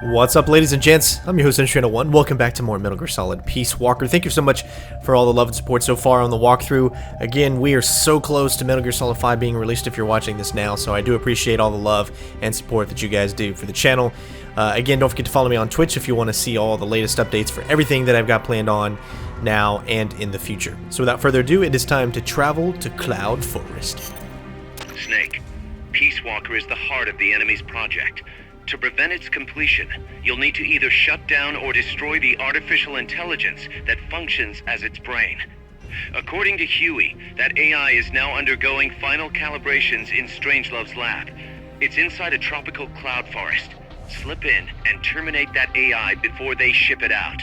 What's up, ladies and gents? I'm your host, CenterStrain01. Welcome back to more Metal Gear Solid Peace Walker. Thank you so much for all the love and support so far on the walkthrough. Again, we are so close to Metal Gear Solid 5 being released if you're watching this now, so I do appreciate all the love and support that you guys do for the channel. Again, don't forget to follow me on Twitch if you want to see all the latest updates for everything that I've got planned on now and in the future. So without further ado, it is time to travel to Cloud Forest. Snake, Peace Walker is the heart of the enemy's project. To prevent its completion, you'll need to either shut down or destroy the artificial intelligence that functions as its brain. According to Huey, that AI is now undergoing final calibrations in Strangelove's lab. It's inside a tropical cloud forest. Slip in and terminate that AI before they ship it out.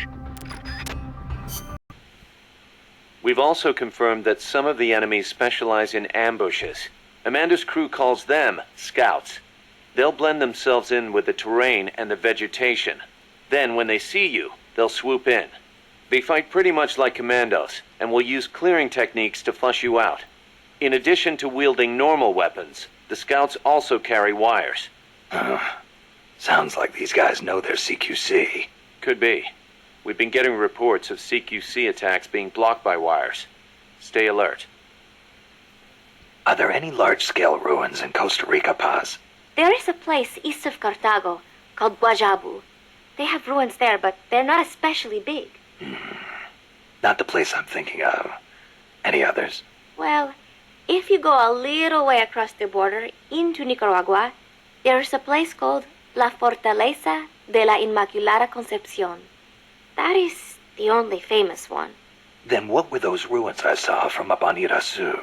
We've also confirmed that some of the enemies specialize in ambushes. Amanda's crew calls them scouts. They'll blend themselves in with the terrain and the vegetation. Then, when they see you, they'll swoop in. They fight pretty much like commandos, and will use clearing techniques to flush you out. In addition to wielding normal weapons, the scouts also carry wires. Sounds like these guys know their CQC. Could be. We've been getting reports of CQC attacks being blocked by wires. Stay alert. Are there any large-scale ruins in Costa Rica, Paz? There is a place east of Cartago called Guajabu. They have ruins there, but they're not especially big. Not the place I'm thinking of. Any others? Well, if you go a little way across the border into Nicaragua, there's a place called La Fortaleza de la Inmaculada Concepción. That is the only famous one. Then what were those ruins I saw from up on Irasu?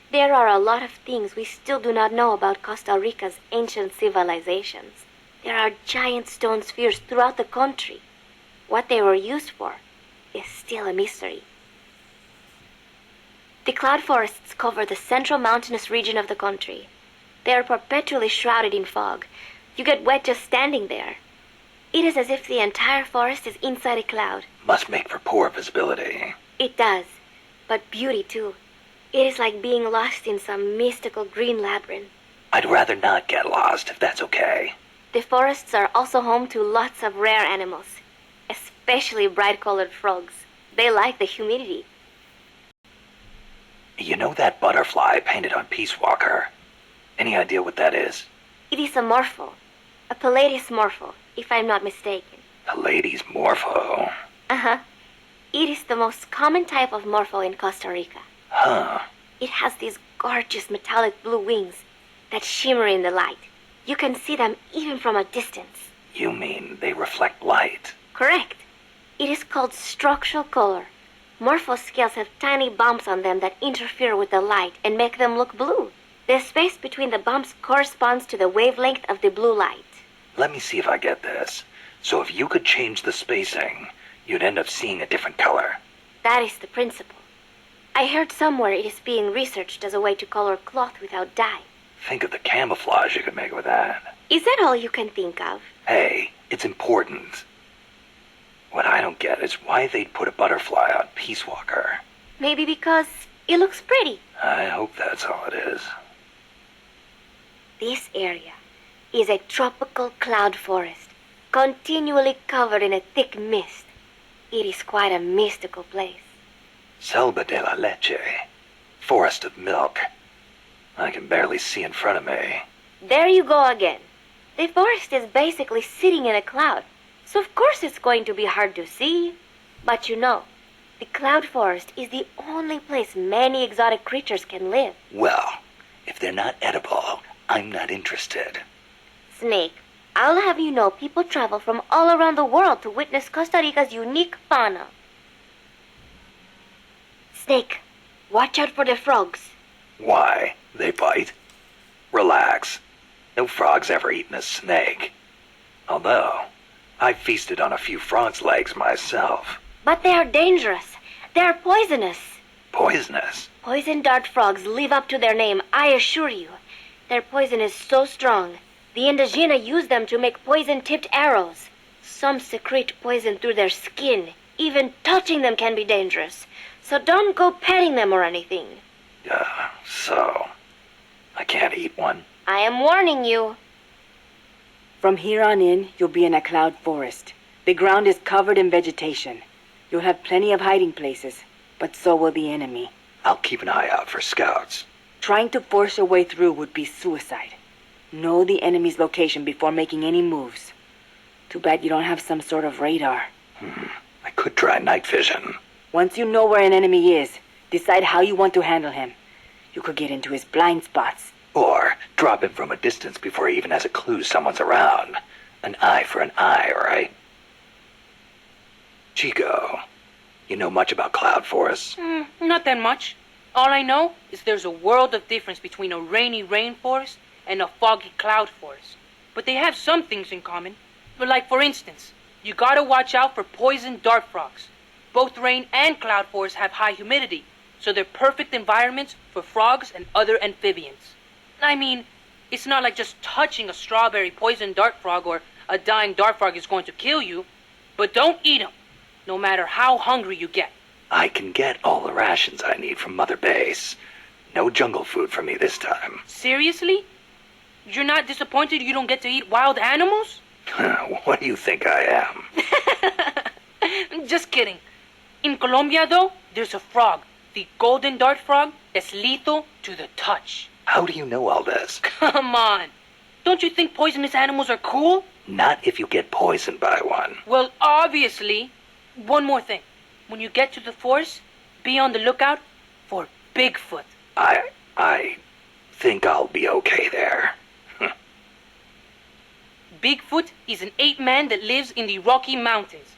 There are a lot of things we still do not know about Costa Rica's ancient civilizations. There are giant stone spheres throughout the country. What they were used for is still a mystery. The cloud forests cover the central mountainous region of the country. They are perpetually shrouded in fog. You get wet just standing there. It is as if the entire forest is inside a cloud. Must make for poor visibility. It does, but beauty too. It is like being lost in some mystical green labyrinth. I'd rather not get lost, if that's okay. The forests are also home to lots of rare animals, especially bright-colored frogs. They like the humidity. You know that butterfly painted on Peace Walker? Any idea what that is? It is a morpho, a Pallades morpho, if I'm not mistaken. A lady's morpho. Uh-huh. It is the most common type of morpho in Costa Rica. Huh. It has these gorgeous metallic blue wings that shimmer in the light. You can see them even from a distance. You mean they reflect light? Correct. It is called structural color. Morpho scales have tiny bumps on them that interfere with the light and make them look blue. The space between the bumps corresponds to the wavelength of the blue light. Let me see if I get this. So if you could change the spacing, you'd end up seeing a different color. That is the principle. I heard somewhere it is being researched as a way to color cloth without dye. Think of the camouflage you could make with that. Is that all you can think of? Hey, it's important. What I don't get is why they'd put a butterfly on Peace Walker. Maybe because it looks pretty. I hope that's all it is. This area is a tropical cloud forest, continually covered in a thick mist. It is quite a mystical place. Selva de la Leche. Forest of milk. I can barely see in front of me. There you go again. The forest is basically sitting in a cloud, so of course it's going to be hard to see. But you know, the cloud forest is the only place many exotic creatures can live. Well, if they're not edible, I'm not interested. Snake, I'll have you know people travel from all around the world to witness Costa Rica's unique fauna. Snake, watch out for the frogs. Why? They bite? Relax. No frog's ever eaten a snake. Although, I've feasted on a few frog's legs myself. But they are dangerous. They are poisonous. Poisonous? Poison dart frogs live up to their name, I assure you. Their poison is so strong, the Indígena use them to make poison-tipped arrows. Some secrete poison through their skin. Even touching them can be dangerous. So don't go petting them or anything. So, I can't eat one? I am warning you. From here on in, you'll be in a cloud forest. The ground is covered in vegetation. You'll have plenty of hiding places, but so will the enemy. I'll keep an eye out for scouts. Trying to force your way through would be suicide. Know the enemy's location before making any moves. Too bad you don't have some sort of radar. I could try night vision. Once you know where an enemy is, decide how you want to handle him. You could get into his blind spots. Or drop him from a distance before he even has a clue someone's around. An eye for an eye, right? Chico, you know much about cloud forests? Not that much. All I know is there's a world of difference between a rainy rainforest and a foggy cloud forest. But they have some things in common. But like for instance, you gotta watch out for poison dart frogs. Both rain and cloud forests have high humidity, so they're perfect environments for frogs and other amphibians. I mean, it's not like just touching a strawberry poison dart frog or a dying dart frog is going to kill you, but don't eat them, no matter how hungry you get. I can get all the rations I need from Mother Base. No jungle food for me this time. Seriously? You're not disappointed you don't get to eat wild animals? What do you think I am? Just kidding. In Colombia, though, there's a frog, the golden dart frog, that's lethal to the touch. How do you know all this? Come on. Don't you think poisonous animals are cool? Not if you get poisoned by one. Well, obviously. One more thing. When you get to the forest, be on the lookout for Bigfoot. I think I'll be okay there. Bigfoot is an ape-man that lives in the Rocky Mountains.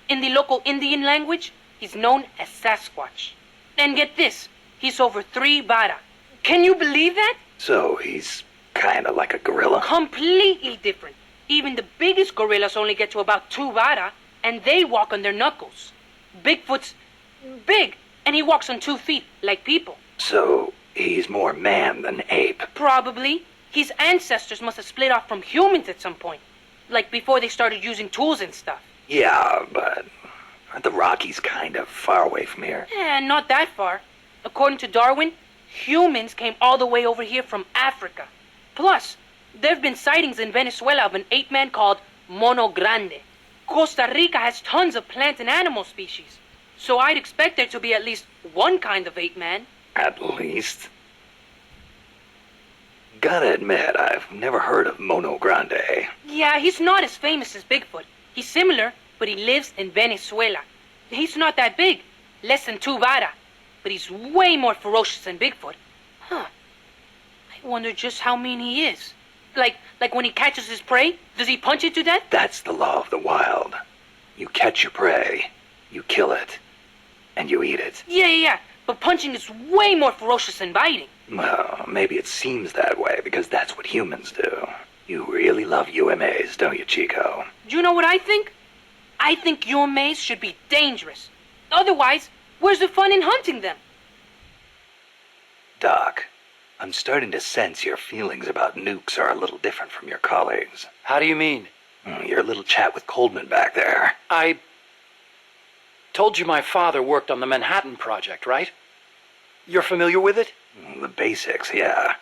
In the local Indian language, he's known as Sasquatch. And get this, he's over 3 vara. Can you believe that? So he's kinda like a gorilla? Completely different. Even the biggest gorillas only get to about 2 vara, and they walk on their knuckles. Bigfoot's big, and he walks on 2 feet, like people. So he's more man than ape. Probably. His ancestors must have split off from humans at some point. Like before they started using tools and stuff. Yeah, but aren't the Rockies kind of far away from here? Not that far. According to Darwin, humans came all the way over here from Africa. Plus, there have been sightings in Venezuela of an ape-man called Mono Grande. Costa Rica has tons of plant and animal species. So I'd expect there to be at least one kind of ape-man. At least. Gotta admit, I've never heard of Mono Grande. Yeah, he's not as famous as Bigfoot. He's similar, but he lives in Venezuela. He's not that big, less than 2 vara, but he's way more ferocious than Bigfoot. I wonder just how mean he is. Like when he catches his prey, does he punch it to death? That's the law of the wild. You catch your prey, you kill it, and you eat it. Yeah, but punching is way more ferocious than biting. Well, maybe it seems that way because that's what humans do. You really love UMAs, don't you, Chico? Do you know what I think? I think UMAs should be dangerous. Otherwise, where's the fun in hunting them? Doc, I'm starting to sense your feelings about nukes are a little different from your colleagues. How do you mean? Your little chat with Coldman back there. I told you my father worked on the Manhattan Project, right? You're familiar with it? The basics, yeah.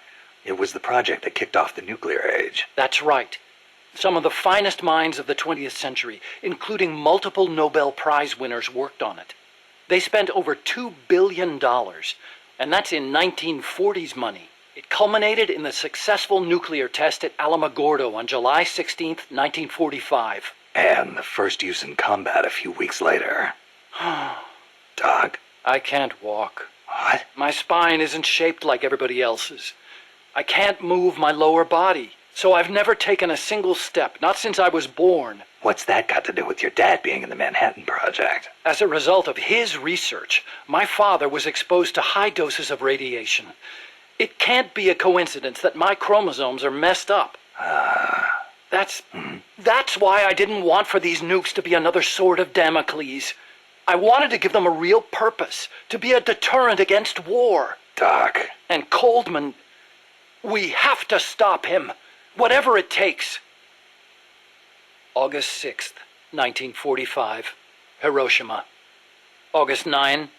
It was the project that kicked off the nuclear age. That's right. Some of the finest minds of the 20th century, including multiple Nobel Prize winners, worked on it. They spent over $2 billion, and that's in 1940s money. It culminated in the successful nuclear test at Alamogordo on July 16th, 1945. And the first use in combat a few weeks later. Doc? I can't walk. What? My spine isn't shaped like everybody else's. I can't move my lower body, so I've never taken a single step, not since I was born. What's that got to do with your dad being in the Manhattan Project? As a result of his research, my father was exposed to high doses of radiation. It can't be a coincidence that my chromosomes are messed up. That's why I didn't want for these nukes to be another sword of Damocles. I wanted to give them a real purpose, to be a deterrent against war. Doc. And Coldman, we have to stop him, whatever it takes. August 6th, 1945, Hiroshima. August 9,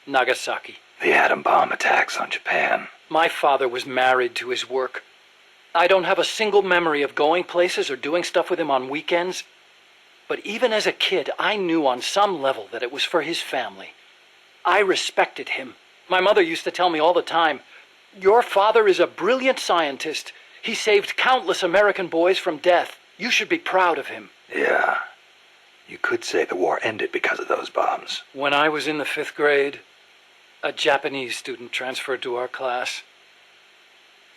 Nagasaki. The atom bomb attacks on Japan. My father was married to his work. I don't have a single memory of going places or doing stuff with him on weekends. But even as a kid, I knew on some level that it was for his family. I respected him. My mother used to tell me all the time, "Your father is a brilliant scientist. He saved countless American boys from death. You should be proud of him." Yeah. You could say the war ended because of those bombs. When I was in the 5th grade, a Japanese student transferred to our class.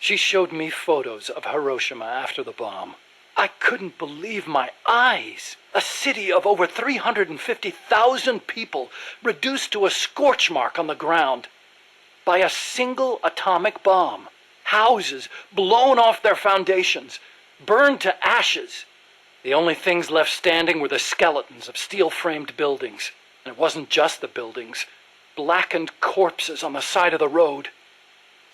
She showed me photos of Hiroshima after the bomb. I couldn't believe my eyes. A city of over 350,000 people reduced to a scorch mark on the ground by a single atomic bomb. Houses blown off their foundations, burned to ashes. The only things left standing were the skeletons of steel-framed buildings. And it wasn't just the buildings. Blackened corpses on the side of the road.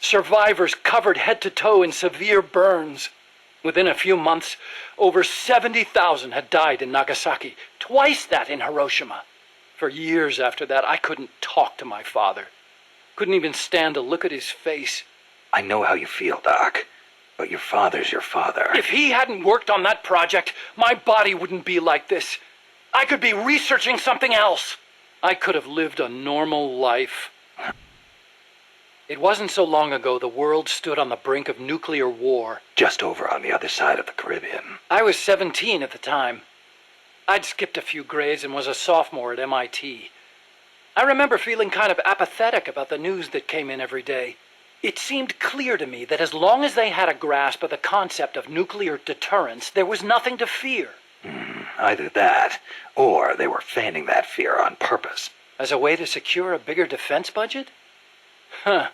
Survivors covered head to toe in severe burns. Within a few months, over 70,000 had died in Nagasaki, twice that in Hiroshima. For years after that, I couldn't talk to my father. Couldn't even stand to look at his face. I know how you feel, Doc. But your father's your father. If he hadn't worked on that project, my body wouldn't be like this. I could be researching something else. I could have lived a normal life. It wasn't so long ago the world stood on the brink of nuclear war. Just over on the other side of the Caribbean. I was 17 at the time. I'd skipped a few grades and was a sophomore at MIT. I remember feeling kind of apathetic about the news that came in every day. It seemed clear to me that as long as they had a grasp of the concept of nuclear deterrence, there was nothing to fear. Either that, or they were fanning that fear on purpose. As a way to secure a bigger defense budget? Huh.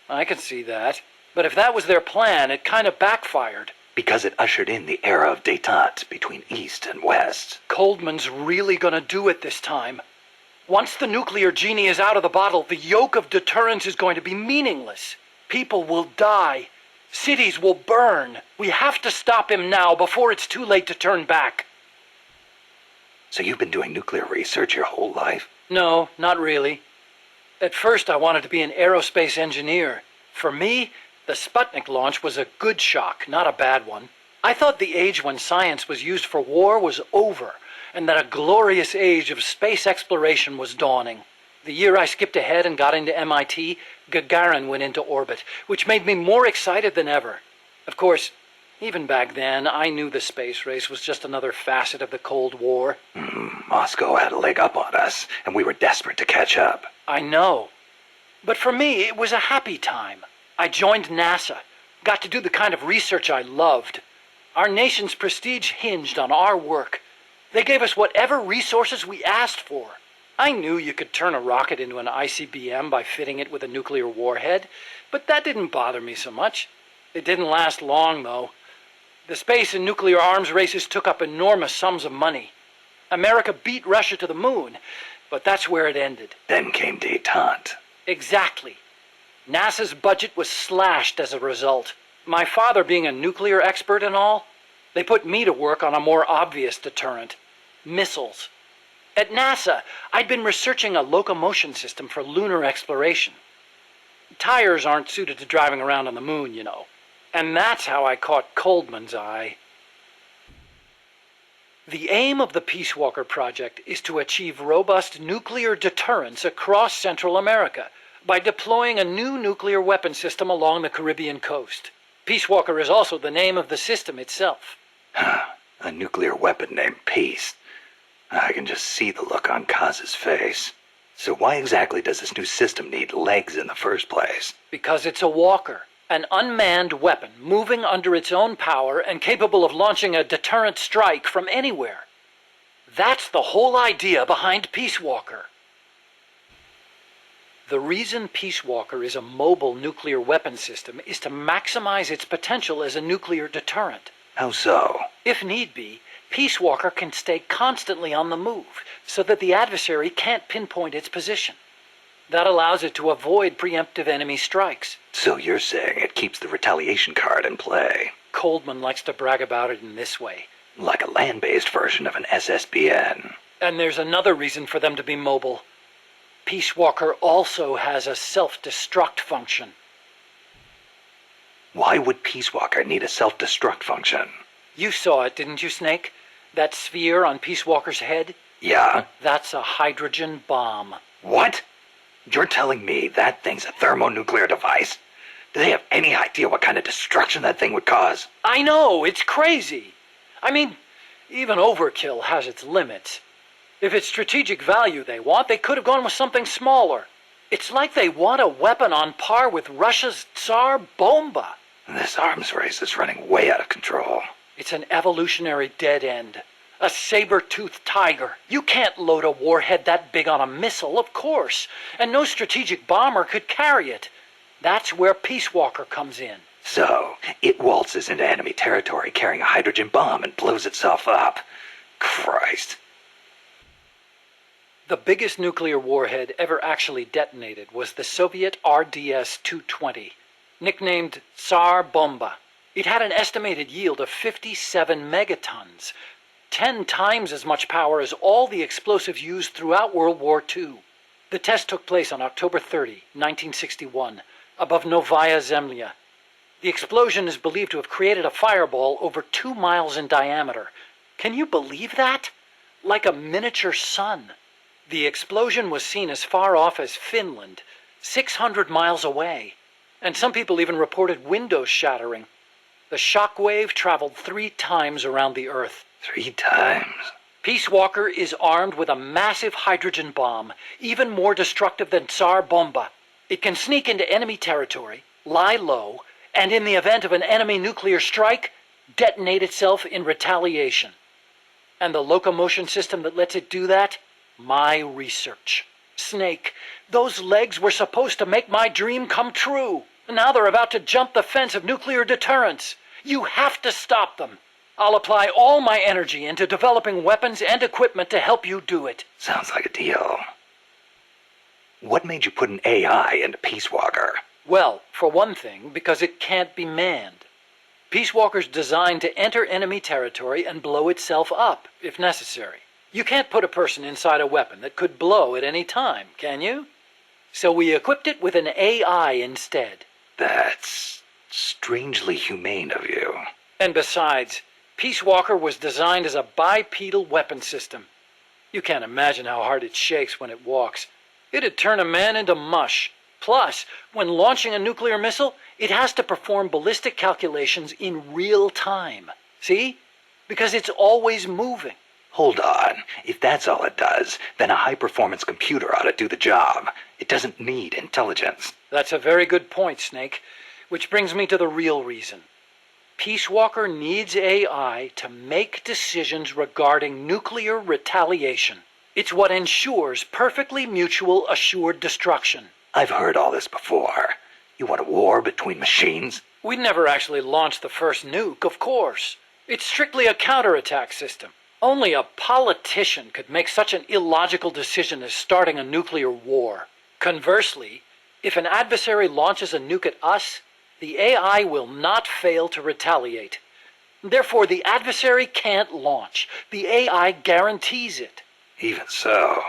I can see that. But if that was their plan, it kind of backfired. Because it ushered in the era of détente between East and West. Coldman's really gonna do it this time. Once the nuclear genie is out of the bottle, the yoke of deterrence is going to be meaningless. People will die. Cities will burn. We have to stop him now before it's too late to turn back. So you've been doing nuclear research your whole life? No, not really. At first, I wanted to be an aerospace engineer. For me, the Sputnik launch was a good shock, not a bad one. I thought the age when science was used for war was over, and that a glorious age of space exploration was dawning. The year I skipped ahead and got into MIT, Gagarin went into orbit, which made me more excited than ever. Of course, even back then, I knew the space race was just another facet of the Cold War. Moscow had a leg up on us, and we were desperate to catch up. I know. But for me, it was a happy time. I joined NASA, got to do the kind of research I loved. Our nation's prestige hinged on our work. They gave us whatever resources we asked for. I knew you could turn a rocket into an ICBM by fitting it with a nuclear warhead, but that didn't bother me so much. It didn't last long, though. The space and nuclear arms races took up enormous sums of money. America beat Russia to the moon, but that's where it ended. Then came détente. Exactly. NASA's budget was slashed as a result. My father being a nuclear expert and all, they put me to work on a more obvious deterrent. Missiles. At NASA, I'd been researching a locomotion system for lunar exploration. Tires aren't suited to driving around on the moon, you know. And that's how I caught Coldman's eye. The aim of the Peace Walker project is to achieve robust nuclear deterrence across Central America by deploying a new nuclear weapon system along the Caribbean coast. Peace Walker is also the name of the system itself. A nuclear weapon named Peace. I can just see the look on Kaz's face. So why exactly does this new system need legs in the first place? Because it's a walker. An unmanned weapon moving under its own power and capable of launching a deterrent strike from anywhere. That's the whole idea behind Peace Walker. The reason Peace Walker is a mobile nuclear weapon system is to maximize its potential as a nuclear deterrent. How so? If need be, Peace Walker can stay constantly on the move so that the adversary can't pinpoint its position. That allows it to avoid preemptive enemy strikes. So you're saying it keeps the retaliation card in play? Coldman likes to brag about it in this way. Like a land-based version of an SSBN. And there's another reason for them to be mobile. Peace Walker also has a self-destruct function. Why would Peace Walker need a self-destruct function? You saw it, didn't you, Snake? That sphere on Peace Walker's head? Yeah? That's a hydrogen bomb. What? You're telling me that thing's a thermonuclear device? Do they have any idea what kind of destruction that thing would cause? I know, it's crazy. I mean, even overkill has its limits. If it's strategic value they want, they could have gone with something smaller. It's like they want a weapon on par with Russia's Tsar Bomba. This arms race is running way out of control. It's an evolutionary dead end. A saber-toothed tiger. You can't load a warhead that big on a missile, of course. And no strategic bomber could carry it. That's where Peace Walker comes in. So, it waltzes into enemy territory carrying a hydrogen bomb and blows itself up. Christ. The biggest nuclear warhead ever actually detonated was the Soviet RDS-220, nicknamed Tsar Bomba. It had an estimated yield of 57 megatons, 10 times as much power as all the explosives used throughout World War II. The test took place on October 30, 1961, above Novaya Zemlya. The explosion is believed to have created a fireball over 2 miles in diameter. Can you believe that? Like a miniature sun. The explosion was seen as far off as Finland, 600 miles away, and some people even reported windows shattering. The shock wave traveled 3 times around the Earth. 3 times? Peace Walker is armed with a massive hydrogen bomb, even more destructive than Tsar Bomba. It can sneak into enemy territory, lie low, and in the event of an enemy nuclear strike, detonate itself in retaliation. And the locomotion system that lets it do that? My research. Snake, those legs were supposed to make my dream come true. Now they're about to jump the fence of nuclear deterrence. You have to stop them. I'll apply all my energy into developing weapons and equipment to help you do it. Sounds like a deal. What made you put an AI into Peace Walker? Well, for one thing, because it can't be manned. Peace Walker's designed to enter enemy territory and blow itself up, if necessary. You can't put a person inside a weapon that could blow at any time, can you? So we equipped it with an AI instead. That's strangely humane of you. And besides, Peace Walker was designed as a bipedal weapon system. You can't imagine how hard it shakes when it walks. It'd turn a man into mush. Plus, when launching a nuclear missile, it has to perform ballistic calculations in real time. See? Because it's always moving. Hold on. If that's all it does, then a high-performance computer ought to do the job. It doesn't need intelligence. That's a very good point, Snake. Which brings me to the real reason. Peace Walker needs AI to make decisions regarding nuclear retaliation. It's what ensures perfectly mutual assured destruction. I've heard all this before. You want a war between machines? We'd never actually launched the first nuke, of course. It's strictly a counterattack system. Only a politician could make such an illogical decision as starting a nuclear war. Conversely, if an adversary launches a nuke at us, the AI will not fail to retaliate. Therefore, the adversary can't launch. The AI guarantees it. Even so,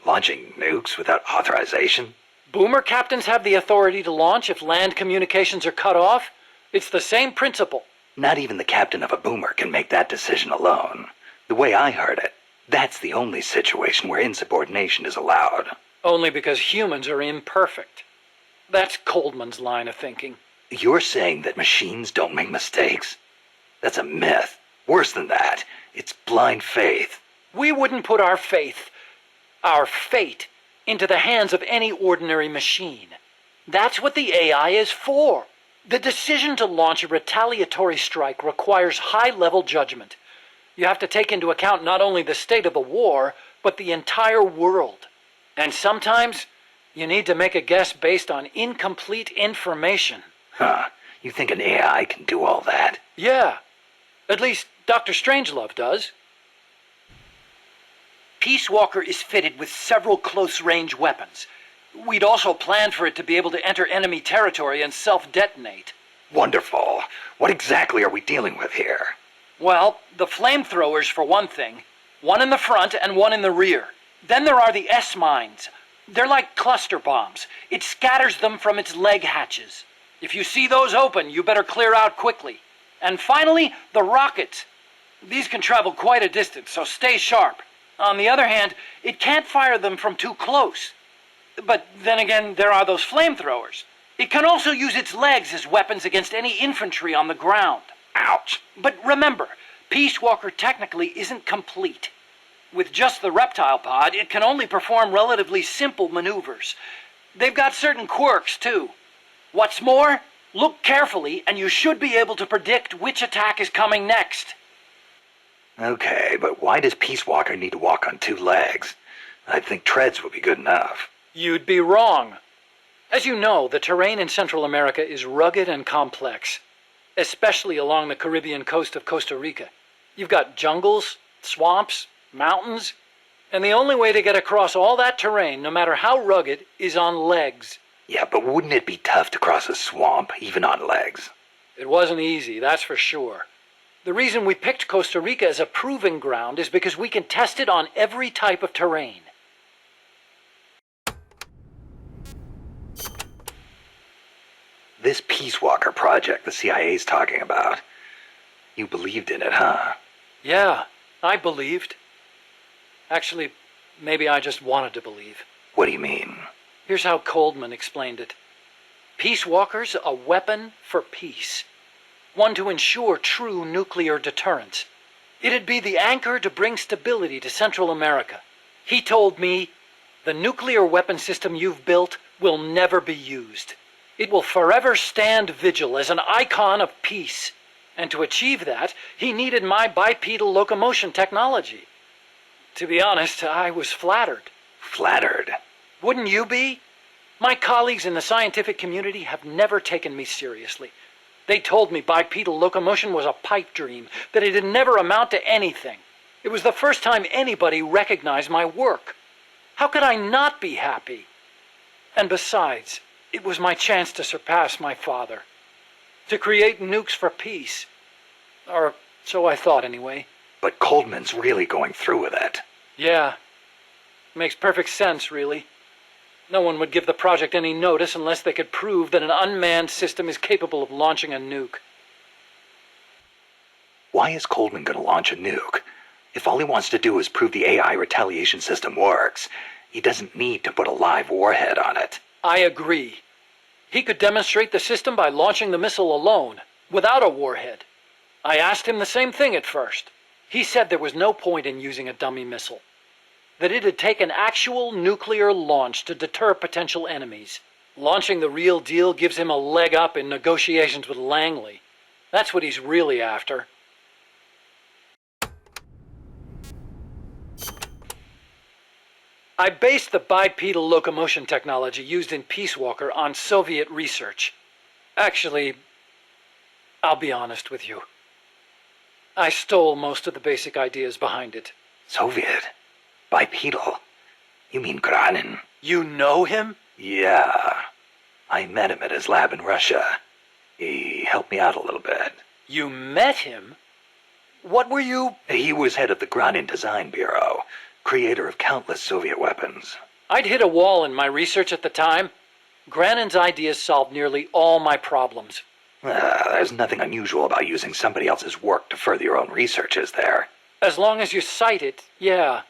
launching nukes without authorization? Boomer captains have the authority to launch if land communications are cut off. It's the same principle. Not even the captain of a boomer can make that decision alone. The way I heard it, that's the only situation where insubordination is allowed. Only because humans are imperfect. That's Coldman's line of thinking. You're saying that machines don't make mistakes? That's a myth. Worse than that, it's blind faith. We wouldn't put our fate, into the hands of any ordinary machine. That's what the AI is for. The decision to launch a retaliatory strike requires high-level judgment. You have to take into account not only the state of the war, but the entire world. And sometimes, you need to make a guess based on incomplete information. Huh. You think an AI can do all that? Yeah. At least, Dr. Strangelove does. Peace Walker is fitted with several close-range weapons. We'd also planned for it to be able to enter enemy territory and self-detonate. Wonderful. What exactly are we dealing with here? Well, the flamethrowers for one thing. One in the front and one in the rear. Then there are the S-mines. They're like cluster bombs. It scatters them from its leg hatches. If you see those open, you better clear out quickly. And finally, the rockets. These can travel quite a distance, so stay sharp. On the other hand, it can't fire them from too close. But then again, there are those flamethrowers. It can also use its legs as weapons against any infantry on the ground. Ouch! But remember, Peace Walker technically isn't complete. With just the reptile pod, it can only perform relatively simple maneuvers. They've got certain quirks, too. What's more, look carefully, and you should be able to predict which attack is coming next. Okay, but why does Peace Walker need to walk on 2 legs? I think treads would be good enough. You'd be wrong. As you know, the terrain in Central America is rugged and complex, especially along the Caribbean coast of Costa Rica. You've got jungles, swamps, mountains, and the only way to get across all that terrain, no matter how rugged, is on legs. Yeah, but wouldn't it be tough to cross a swamp, even on legs? It wasn't easy, that's for sure. The reason we picked Costa Rica as a proving ground is because we can test it on every type of terrain. This Peace Walker project the CIA's talking about. You believed in it, huh? Yeah, I believed. Actually, maybe I just wanted to believe. What do you mean? Here's how Coldman explained it. Peace Walker's a weapon for peace. One to ensure true nuclear deterrence. It'd be the anchor to bring stability to Central America. He told me, the nuclear weapon system you've built will never be used. It will forever stand vigil as an icon of peace. And to achieve that, he needed my bipedal locomotion technology. To be honest, I was flattered. Flattered? Wouldn't you be? My colleagues in the scientific community have never taken me seriously. They told me bipedal locomotion was a pipe dream, that it'd never amount to anything. It was the first time anybody recognized my work. How could I not be happy? And besides, it was my chance to surpass my father. To create nukes for peace. Or so I thought anyway. But Coldman's really going through with it. Yeah. Makes perfect sense, really. No one would give the project any notice unless they could prove that an unmanned system is capable of launching a nuke. Why is Coldman going to launch a nuke? If all he wants to do is prove the AI retaliation system works, he doesn't need to put a live warhead on it. I agree. He could demonstrate the system by launching the missile alone, without a warhead. I asked him the same thing at first. He said there was no point in using a dummy missile. That it'd take an actual nuclear launch to deter potential enemies. Launching the real deal gives him a leg up in negotiations with Langley. That's what he's really after. I based the bipedal locomotion technology used in Peace Walker on Soviet research. Actually, I'll be honest with you. I stole most of the basic ideas behind it. Soviet? Bipedal? You mean Granin? You know him? Yeah. I met him at his lab in Russia. He helped me out a little bit. You met him? What were you... He was head of the Granin Design Bureau, creator of countless Soviet weapons. I'd hit a wall in my research at the time. Granin's ideas solved nearly all my problems. There's nothing unusual about using somebody else's work to further your own research, is there? As long as you cite it, yeah.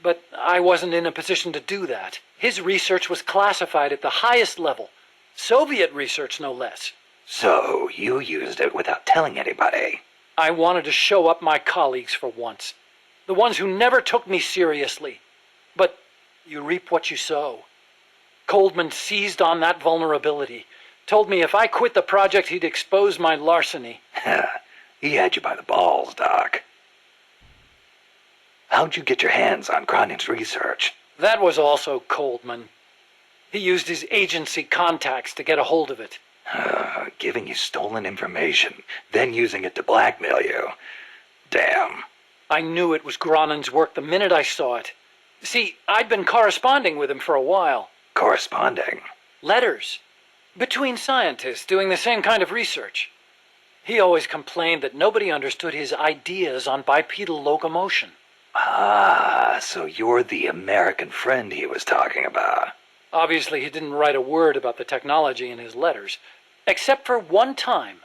But I wasn't in a position to do that. His research was classified at the highest level. Soviet research, no less. So, you used it without telling anybody? I wanted to show up my colleagues for once. The ones who never took me seriously. But you reap what you sow. Coldman seized on that vulnerability. Told me if I quit the project, he'd expose my larceny. He had you by the balls, Doc. How'd you get your hands on Granin's research? That was also Coldman. He used his agency contacts to get a hold of it. Giving you stolen information, then using it to blackmail you. Damn. I knew it was Granin's work the minute I saw it. See, I'd been corresponding with him for a while. Corresponding? Letters. Between scientists doing the same kind of research. He always complained that nobody understood his ideas on bipedal locomotion. Ah, so you're the American friend he was talking about. Obviously, he didn't write a word about the technology in his letters. Except for one time.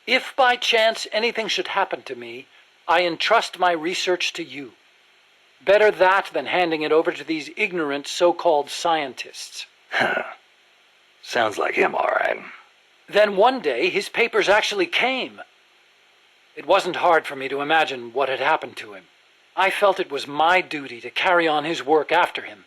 If by chance anything should happen to me, I entrust my research to you. Better that than handing it over to these ignorant so-called scientists. Sounds like him, all right. Then one day, his papers actually came. It wasn't hard for me to imagine what had happened to him. I felt it was my duty to carry on his work after him.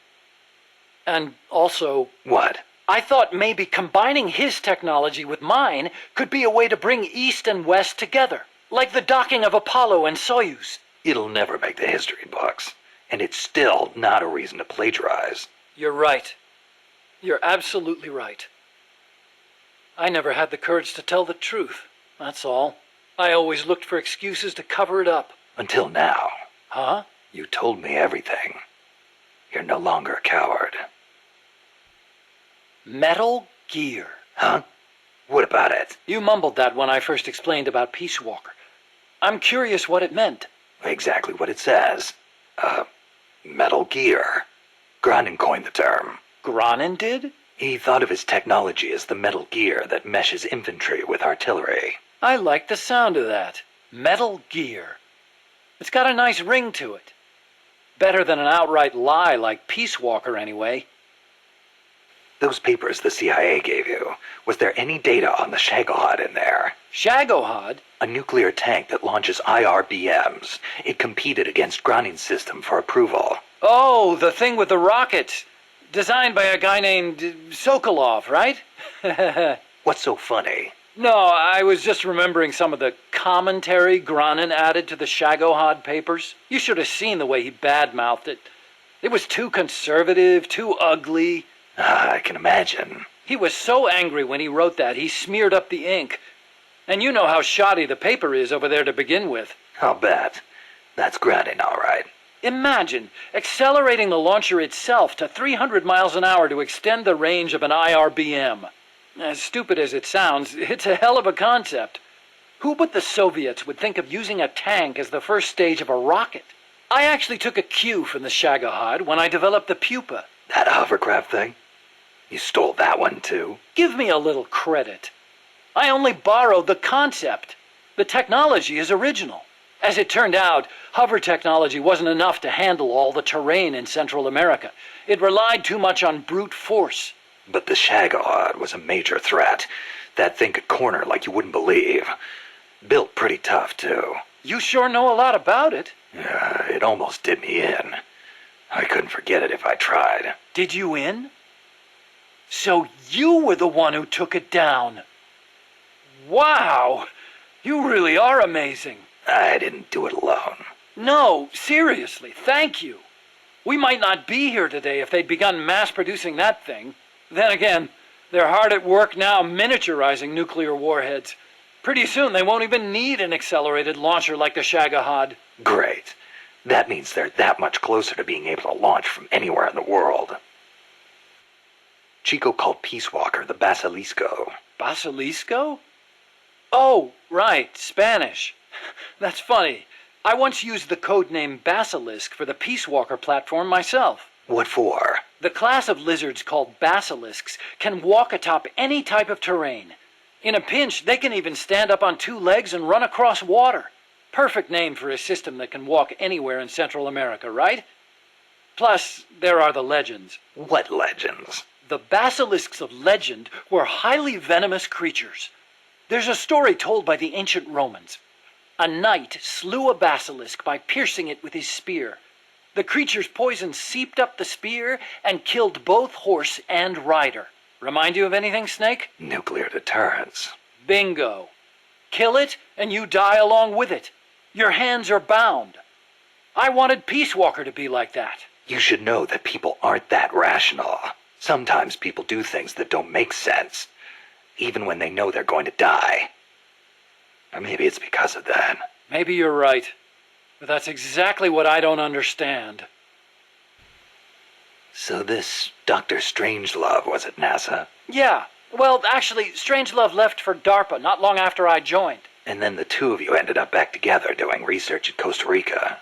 And also... What? I thought maybe combining his technology with mine could be a way to bring East and West together, like the docking of Apollo and Soyuz. It'll never make the history books, and it's still not a reason to plagiarize. You're right. You're absolutely right. I never had the courage to tell the truth, that's all. I always looked for excuses to cover it up. Until now. Huh? You told me everything. You're no longer a coward. Metal Gear. Huh? What about it? You mumbled that when I first explained about Peace Walker. I'm curious what it meant. Exactly what it says. Metal Gear. Granin coined the term. Granin did? He thought of his technology as the metal gear that meshes infantry with artillery. I like the sound of that. Metal Gear. It's got a nice ring to it. Better than an outright lie like Peace Walker, anyway. Those papers the CIA gave you, was there any data on the Shagohod in there? Shagohod? A nuclear tank that launches IRBMs. It competed against Granin's system for approval. Oh, the thing with the rockets. Designed by a guy named Sokolov, right? What's so funny? No, I was just remembering some of the commentary Granin added to the Shagohod papers. You should have seen the way he badmouthed it. It was too conservative, too ugly. I can imagine. He was so angry when he wrote that, he smeared up the ink. And you know how shoddy the paper is over there to begin with. I'll bet. That's Granin, all right. Imagine accelerating the launcher itself to 300 miles an hour to extend the range of an IRBM. As stupid as it sounds, it's a hell of a concept. Who but the Soviets would think of using a tank as the first stage of a rocket? I actually took a cue from the Shagohod when I developed the Pupa. That hovercraft thing? You stole that one, too? Give me a little credit. I only borrowed the concept. The technology is original. As it turned out, hover technology wasn't enough to handle all the terrain in Central America. It relied too much on brute force. But the Shagohod was a major threat. That thing could corner like you wouldn't believe. Built pretty tough, too. You sure know a lot about it. Yeah, it almost did me in. I couldn't forget it if I tried. Did you in? So you were the one who took it down. Wow! You really are amazing. I didn't do it alone. No, seriously, thank you. We might not be here today if they'd begun mass-producing that thing. Then again, they're hard at work now miniaturizing nuclear warheads. Pretty soon they won't even need an accelerated launcher like the Shagohod. Great. That means they're that much closer to being able to launch from anywhere in the world. Chico called Peace Walker the Basilisco. Basilisco? Oh, right, Spanish. That's funny. I once used the codename Basilisk for the Peace Walker platform myself. What for? The class of lizards called basilisks can walk atop any type of terrain. In a pinch, they can even stand up on two legs and run across water. Perfect name for a system that can walk anywhere in Central America, right? Plus, there are the legends. What legends? The basilisks of legend were highly venomous creatures. There's a story told by the ancient Romans. A knight slew a basilisk by piercing it with his spear. The creature's poison seeped up the spear and killed both horse and rider. Remind you of anything, Snake? Nuclear deterrence. Bingo. Kill it, and you die along with it. Your hands are bound. I wanted Peace Walker to be like that. You should know that people aren't that rational. Sometimes people do things that don't make sense, even when they know they're going to die. Or maybe it's because of that. Maybe you're right. But that's exactly what I don't understand. So this Dr. Strangelove was at NASA? Yeah. Well, actually, Strangelove left for DARPA not long after I joined. And then the two of you ended up back together doing research at Costa Rica.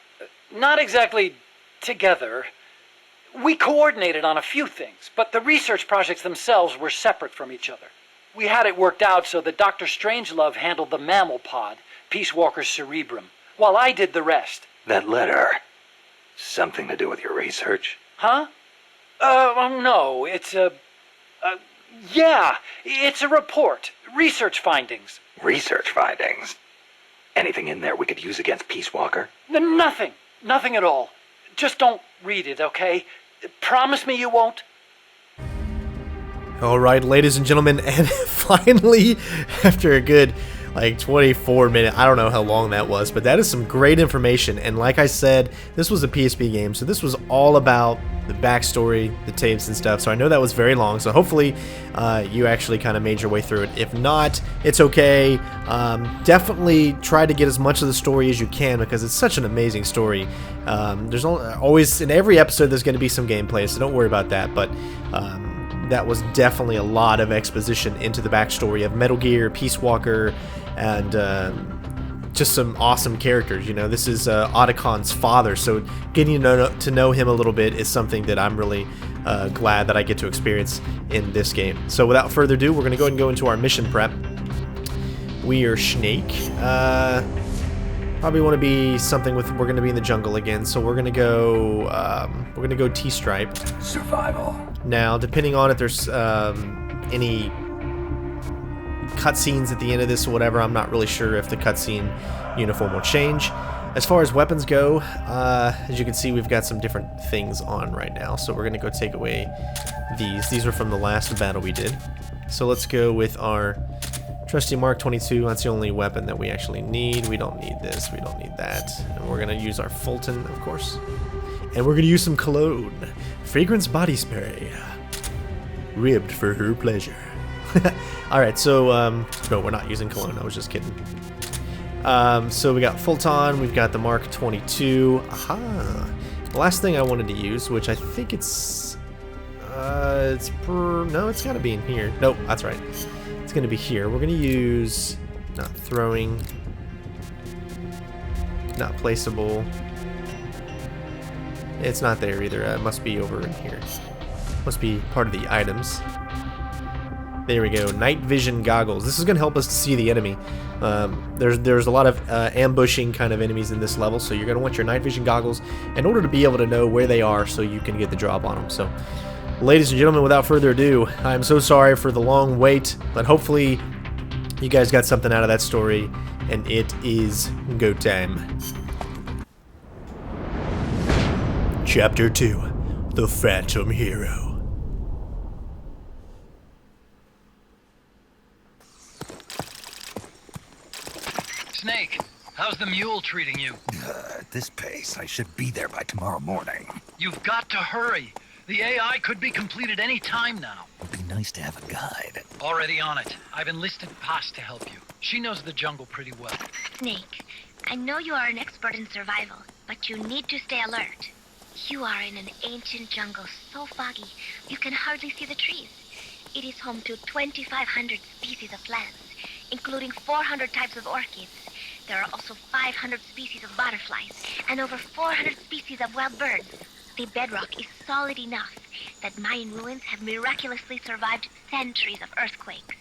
Not exactly together. We coordinated on a few things, but the research projects themselves were separate from each other. We had it worked out so that Dr. Strangelove handled the mammal pod, Peace Walker's cerebrum, while I did the rest. That letter. Something to do with your research? Huh? No, it's yeah, it's a report. Research findings. Research findings? Anything in there we could use against Peace Walker? Nothing. Nothing at all. Just don't read it, okay? Promise me you won't? Alright, ladies and gentlemen, and finally, after a good, 24 minutes, I don't know how long that was, but that is some great information, and like I said, this was a PSP game, so this was all about the backstory, the tapes and stuff, so I know that was very long, so hopefully you actually kind of made your way through it. If not, it's okay. Definitely try to get as much of the story as you can, because it's such an amazing story. There's always, in every episode, there's going to be some gameplay, so don't worry about that, but that was definitely a lot of exposition into the backstory of Metal Gear, Peace Walker, and just some awesome characters. You know, this is Otacon's father, so getting to know him a little bit is something that I'm really glad that I get to experience in this game. So without further ado, we're going to go ahead and go into our mission prep. We are Snake. Probably want to be something with, we're going to be in the jungle again, so we're going to go T-Stripe. Survival. Now, depending on if there's any cutscenes at the end of this or whatever, I'm not really sure if the cutscene uniform will change. As far as weapons go, as you can see, we've got some different things on right now, so we're going to go take away these. These are from the last battle we did. So let's go with our trusty Mark 22. That's the only weapon that we actually need. We don't need this, we don't need that. And we're going to use our Fulton, of course. And we're going to use some cologne. Fragrance body spray. Ribbed for her pleasure. Alright, so, no, we're not using cologne. I was just kidding. So we got Fulton. We've got the Mark 22. Aha. The last thing I wanted to use, which I think it's no, it's got to be in here. Nope, that's right. It's going to be here. We're going to use, not throwing, not placeable. It's not there either. It must be over in here. Must be part of the items. There we go. Night vision goggles. This is going to help us to see the enemy. There's a lot of ambushing kind of enemies in this level, so you're going to want your night vision goggles in order to be able to know where they are so you can get the drop on them. So, ladies and gentlemen, without further ado, I'm so sorry for the long wait, but hopefully you guys got something out of that story, and it is go time. Chapter 2, The Phantom Hero. Snake, how's the mule treating you? At this pace, I should be there by tomorrow morning. You've got to hurry. The AI could be completed any time now. It'd be nice to have a guide. Already on it. I've enlisted Paz to help you. She knows the jungle pretty well. Snake, I know you are an expert in survival, but you need to stay alert. You are in an ancient jungle so foggy, you can hardly see the trees. It is home to 2,500 species of plants, including 400 types of orchids. There are also 500 species of butterflies, and over 400 species of wild birds. The bedrock is solid enough that Mayan ruins have miraculously survived centuries of earthquakes.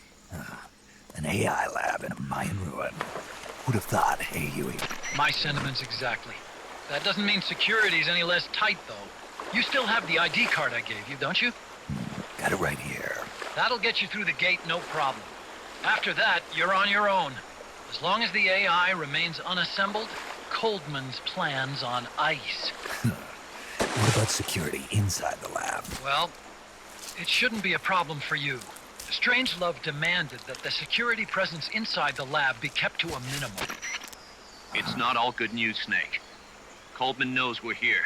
An AI lab in a Mayan ruin. Who'd have thought, hey, Huey? My sentiments exactly. That doesn't mean security's any less tight, though. You still have the ID card I gave you, don't you? Got it right here. That'll get you through the gate, no problem. After that, you're on your own. As long as the AI remains unassembled, Coldman's plan's on ice. What about security inside the lab? Well, it shouldn't be a problem for you. Strangelove demanded that the security presence inside the lab be kept to a minimum. It's not all good news, Snake. Coldman knows we're here.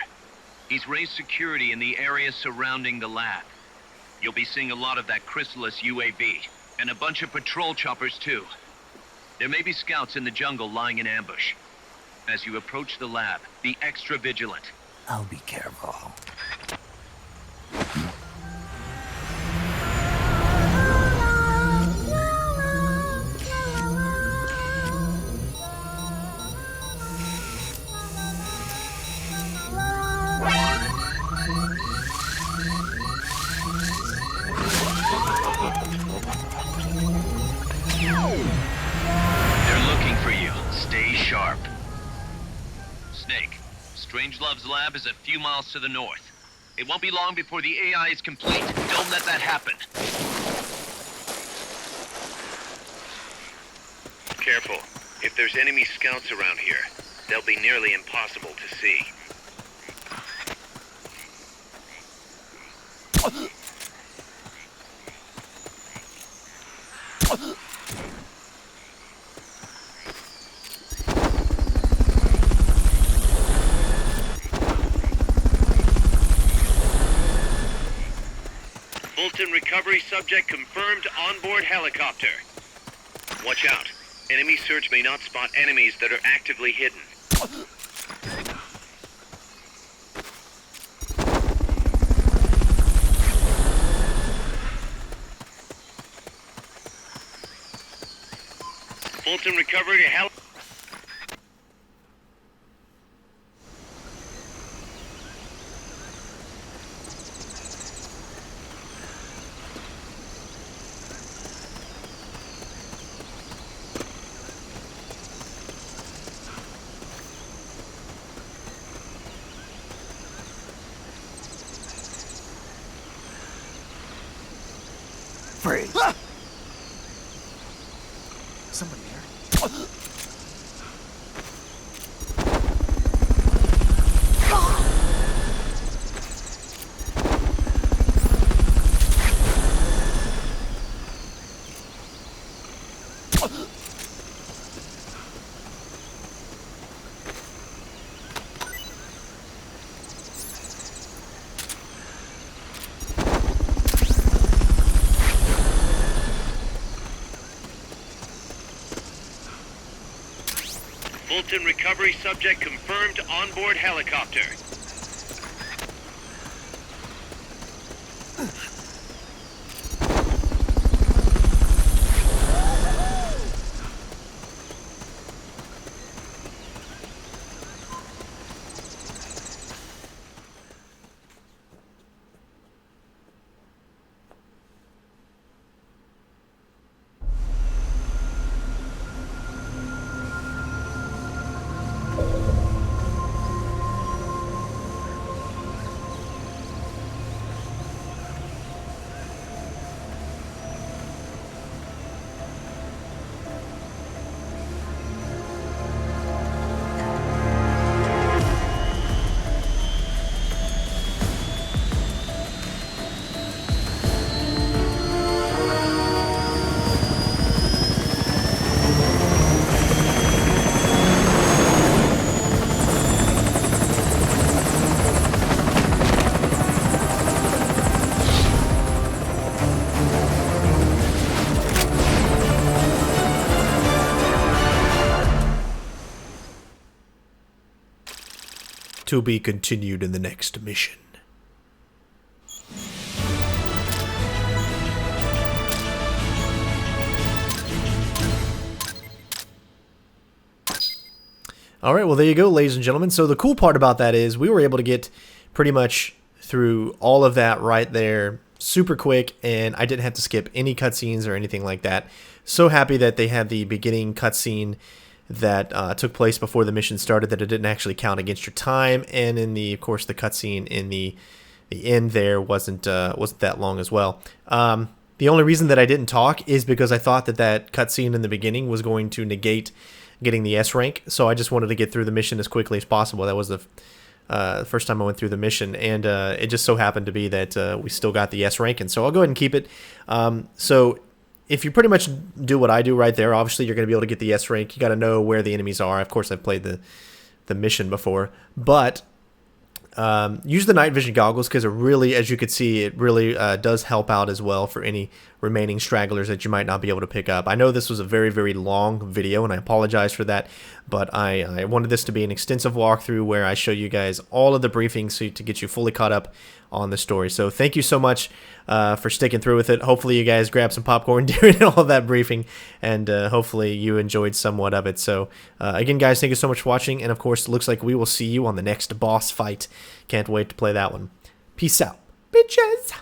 He's raised security in the area surrounding the lab. You'll be seeing a lot of that Chrysalis UAV, and a bunch of patrol choppers too. There may be scouts in the jungle lying in ambush. As you approach the lab, be extra vigilant. I'll be careful. lab is a few miles to the north. It won't be long before the AI is complete. Don't let that happen. Careful. If there's enemy scouts around here, they'll be nearly impossible to see. Fulton recovery subject confirmed onboard helicopter. Watch out. Enemy search may not spot enemies that are actively hidden. Fulton recovery hel- Freeze. Somebody there? Fulton recovery subject confirmed onboard helicopter. To be continued in the next mission. Alright, well there you go, ladies and gentlemen. So the cool part about that is we were able to get pretty much through all of that right there super quick, and I didn't have to skip any cutscenes or anything like that. So happy that they had the beginning cutscene that took place before the mission started, that it didn't actually count against your time, and in the, of course, the cutscene in the end there wasn't that long as well. The only reason that I didn't talk is because I thought that cutscene in the beginning was going to negate getting the S rank, so I just wanted to get through the mission as quickly as possible. That was the first time I went through the mission, and it just so happened to be that we still got the S rank, and so I'll go ahead and keep it. So if you pretty much do what I do right there, obviously you're going to be able to get the S rank. You got to know where the enemies are. Of course, I've played the mission before, but use the night vision goggles, because it really, as you can see, it really does help out as well for any remaining stragglers that you might not be able to pick up. I know this was a very, very long video, and I apologize for that, but I wanted this to be an extensive walkthrough where I show you guys all of the briefings to get you fully caught up on the story. So thank you so much for sticking through with it. Hopefully you guys grabbed some popcorn during all of that briefing, and hopefully you enjoyed somewhat of it. So again, guys, thank you so much for watching, and of course, it looks like we will see you on the next boss fight. Can't wait to play that one. Peace out, bitches!